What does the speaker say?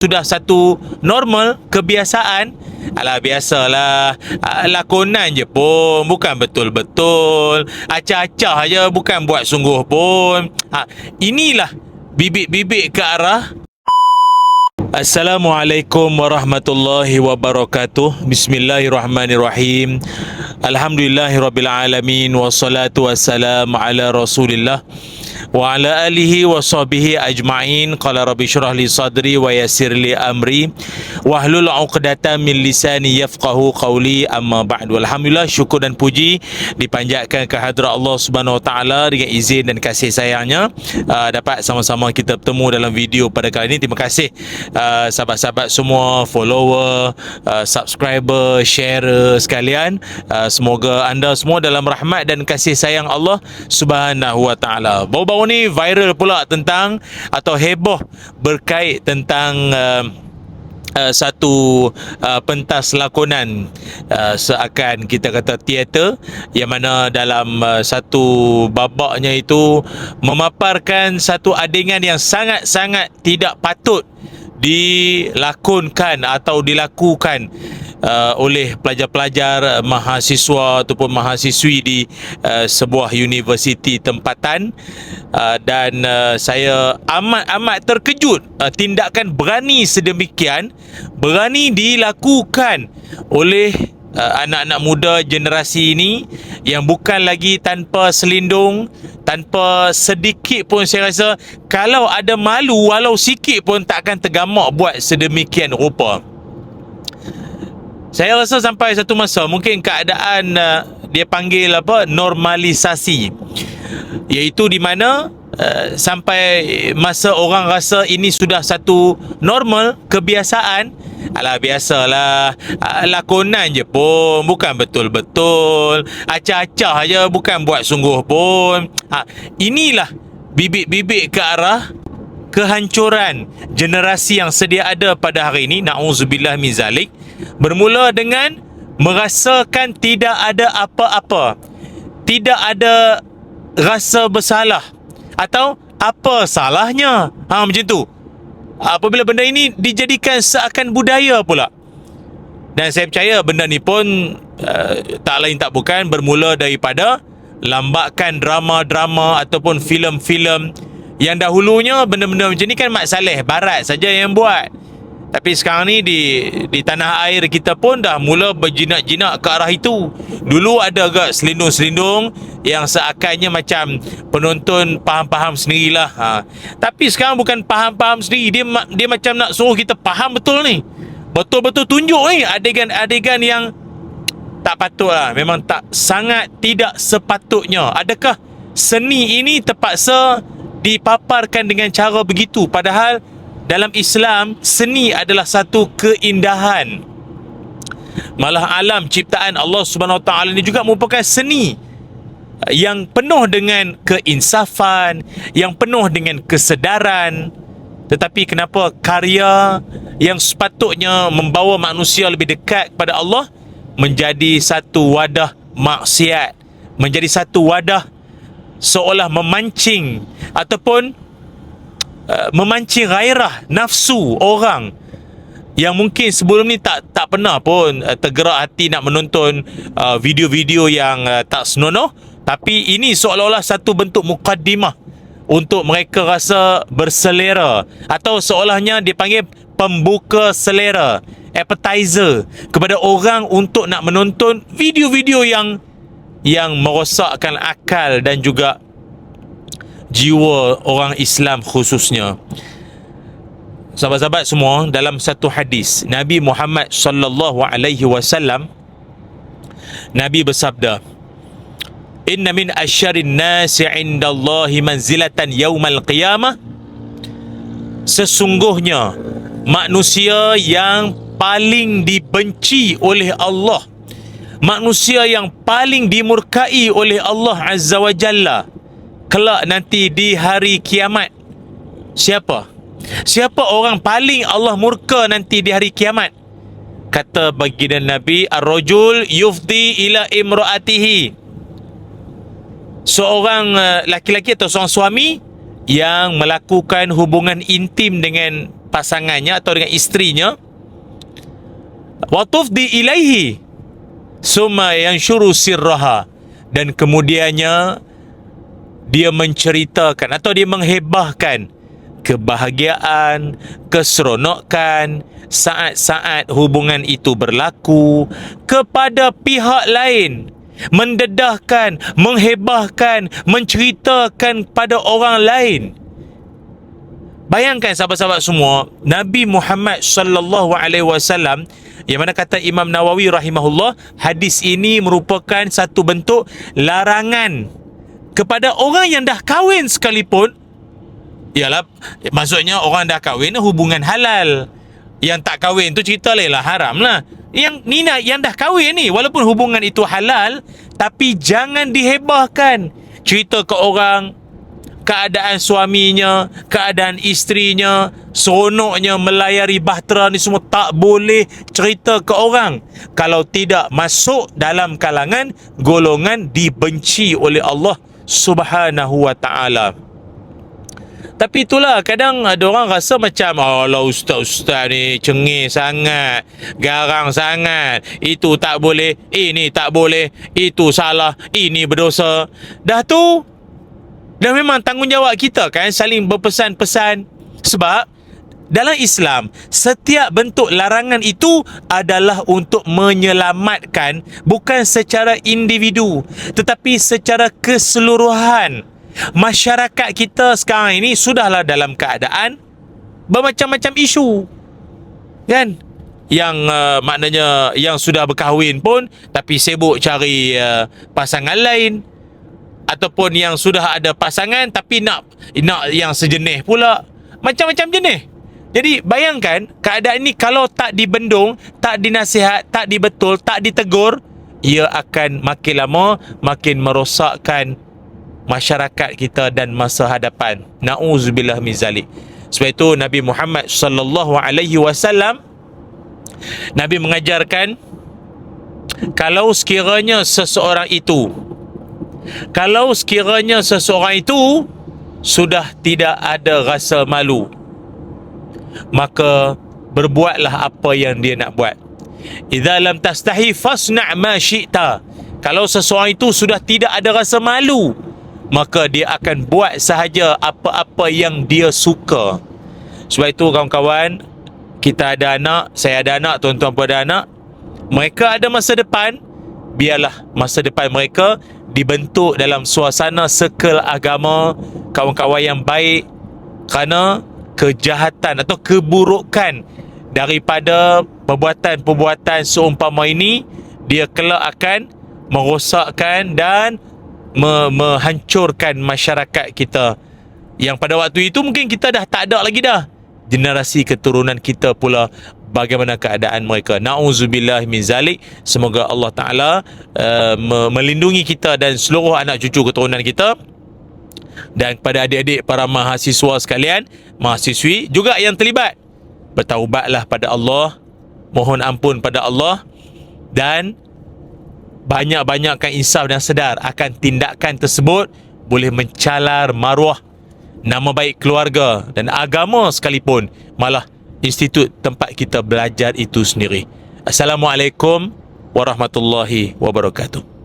sudah satu normal, kebiasaan. Alah, biasalah, lakonan je pun, bukan betul-betul, acah-acah je, bukan buat sungguh pun. Inilah bibit-bibit ke arah. Assalamualaikum warahmatullahi wabarakatuh. Bismillahirrahmanirrahim. Alhamdulillahirrabbilalamin. Wassalatu wassalamu ala rasulillah wa ala alihi wa sahbihi ajma'in. Qala rabbi syrah li sadri wa yassir li amri wahlul 'uqdatam min lisani yafqahu qawli, amma ba'du. Alhamdulillah, syukur dan puji dipanjatkan ke hadrat Allah Subhanahu wa taala dengan izin dan kasih sayangnya dapat sama-sama kita bertemu dalam video pada kali ini. Terima kasih sahabat-sahabat semua, follower, subscriber, share sekalian. Semoga anda semua dalam rahmat dan kasih sayang Allah Subhanahu wa taala. Baru-baru ni viral pula tentang atau heboh berkait tentang satu pentas lakonan, seakan kita kata teater, yang mana dalam satu babaknya itu memaparkan satu adegan yang sangat-sangat tidak patut dilakonkan atau dilakukan oleh pelajar-pelajar, mahasiswa ataupun mahasiswi di sebuah universiti tempatan. Dan saya amat terkejut tindakan berani sedemikian berani dilakukan oleh anak-anak muda generasi ini yang bukan lagi tanpa selindung, tanpa sedikit pun. Saya rasa kalau ada malu walau sikit pun takkan tergamak buat sedemikian rupa. Saya rasa sampai satu masa mungkin keadaan dia panggil normalisasi, iaitu di mana sampai masa orang rasa ini sudah satu normal, kebiasaan. Alah, biasalah, lakonan je pun, bukan betul-betul, acah-acah je, bukan buat sungguh pun. Inilah bibit-bibit ke arah kehancuran generasi yang sedia ada pada hari ini. Na'udzubillah min zalik. Bermula dengan merasakan tidak ada apa-apa, tidak ada rasa bersalah, atau apa salahnya, macam tu. Apabila benda ini dijadikan seakan budaya pula. Dan saya percaya benda ni pun tak lain tak bukan bermula daripada lambakan drama-drama ataupun filem-filem yang dahulunya. Benda-benda macam ni kan Mat Saleh Barat saja yang buat. Tapi sekarang ni di tanah air kita pun dah mula berjinak-jinak ke arah itu. Dulu ada agak selindung-selindung yang seakannya macam penonton faham-faham sendirilah. Tapi sekarang bukan faham-faham sendiri, dia macam nak suruh kita faham betul ni. Betul-betul tunjuk ni adegan-adegan yang tak patut lah. Memang sangat tidak sepatutnya. Adakah seni ini terpaksa dipaparkan dengan cara begitu? Padahal dalam Islam, seni adalah satu keindahan. Malah alam ciptaan Allah Subhanahu Wa Taala ini juga merupakan seni yang penuh dengan keinsafan, yang penuh dengan kesedaran. Tetapi kenapa karya yang sepatutnya membawa manusia lebih dekat kepada Allah menjadi satu wadah maksiat, menjadi satu wadah seolah memancing ataupun memancing gairah nafsu orang yang mungkin sebelum ni tak pernah pun tergerak hati nak menonton video-video yang tak senonoh. Tapi ini seolah-olah satu bentuk mukaddimah untuk mereka rasa berselera, atau seolahnya dipanggil pembuka selera, appetizer kepada orang untuk nak menonton video-video yang merosakkan akal dan juga jiwa orang Islam khususnya. Sahabat-sahabat semua, dalam satu hadis Nabi Muhammad sallallahu alaihi wasallam, Nabi bersabda, "Inna min asyarin nasi 'indallahi manzilatan yaumal qiyamah." Sesungguhnya manusia yang paling dibenci oleh Allah, manusia yang paling dimurkai oleh Allah Azza wa Jalla kelak nanti di hari kiamat. Siapa orang paling Allah murka nanti di hari kiamat? Kata baginda Nabi, ar-rajul yufdi ila imraatihi. Seorang laki-laki atau seorang suami yang melakukan hubungan intim dengan pasangannya atau dengan isterinya, wa tufdi ilaihi summa yanshuru sirraha, dan kemudiannya dia menceritakan atau dia menghebahkan kebahagiaan, keseronokan saat-saat hubungan itu berlaku kepada pihak lain, mendedahkan, menghebahkan, menceritakan pada orang lain. Bayangkan sahabat-sahabat semua, Nabi Muhammad sallallahu alaihi wasallam, yang mana kata Imam Nawawi rahimahullah, hadis ini merupakan satu bentuk larangan kepada orang yang dah kahwin sekalipun. Ialah, maksudnya orang dah kahwin hubungan halal. Yang tak kahwin tu cerita lain lah, haram lah. Yang dah kahwin ni, walaupun hubungan itu halal, tapi jangan dihebahkan. Cerita ke orang keadaan suaminya, keadaan isterinya, seronoknya melayari bahtera ni semua tak boleh cerita ke orang. Kalau tidak masuk dalam kalangan golongan dibenci oleh Allah Subhanahu wa ta'ala. Tapi itulah, kadang ada orang rasa macam, Allah ustaz-ustaz ni cengih sangat, garang sangat, itu tak boleh, ini tak boleh, itu salah, ini berdosa. Dah memang tanggungjawab kita kan saling berpesan-pesan. Sebab dalam Islam, setiap bentuk larangan itu adalah untuk menyelamatkan, bukan secara individu, tetapi secara keseluruhan. Masyarakat kita sekarang ini sudahlah dalam keadaan bermacam-macam isu, kan? Yang maknanya yang sudah berkahwin pun tapi sibuk cari pasangan lain, ataupun yang sudah ada pasangan tapi nak yang sejenis pula, macam-macam jenis. Jadi bayangkan keadaan ini kalau tak dibendung, tak dinasihat, tak dibetul, tak ditegur, ia akan makin lama makin merosakkan masyarakat kita dan masa hadapan. Na'udzubillah min zalik. Sebab itu Nabi Muhammad sallallahu alaihi wasallam, Nabi mengajarkan, kalau sekiranya seseorang itu sudah tidak ada rasa malu, maka berbuatlah apa yang dia nak buat. Idza lam tastahi fasna' ma syi'ta. Kalau seseorang itu sudah tidak ada rasa malu, maka dia akan buat sahaja apa-apa yang dia suka. Sebab itu kawan-kawan, kita ada anak, saya ada anak, tuan-tuan pun ada anak, mereka ada masa depan. Biarlah masa depan mereka dibentuk dalam suasana circle agama, kawan-kawan yang baik, kerana kejahatan atau keburukan daripada perbuatan-perbuatan seumpama ini, dia kelak akan merosakkan dan menghancurkan masyarakat kita, yang pada waktu itu mungkin kita dah tak ada lagi dah generasi keturunan kita pula bagaimana keadaan mereka. Na'udzubillah min zalik. Semoga Allah Ta'ala melindungi kita dan seluruh anak cucu keturunan kita. Dan kepada adik-adik para mahasiswa sekalian, mahasiswi juga yang terlibat, bertaubatlah pada Allah, mohon ampun pada Allah, dan banyak-banyakkan insaf dan sedar akan tindakan tersebut boleh mencalar maruah, nama baik keluarga dan agama sekalipun, malah institut tempat kita belajar itu sendiri. Assalamualaikum warahmatullahi wabarakatuh.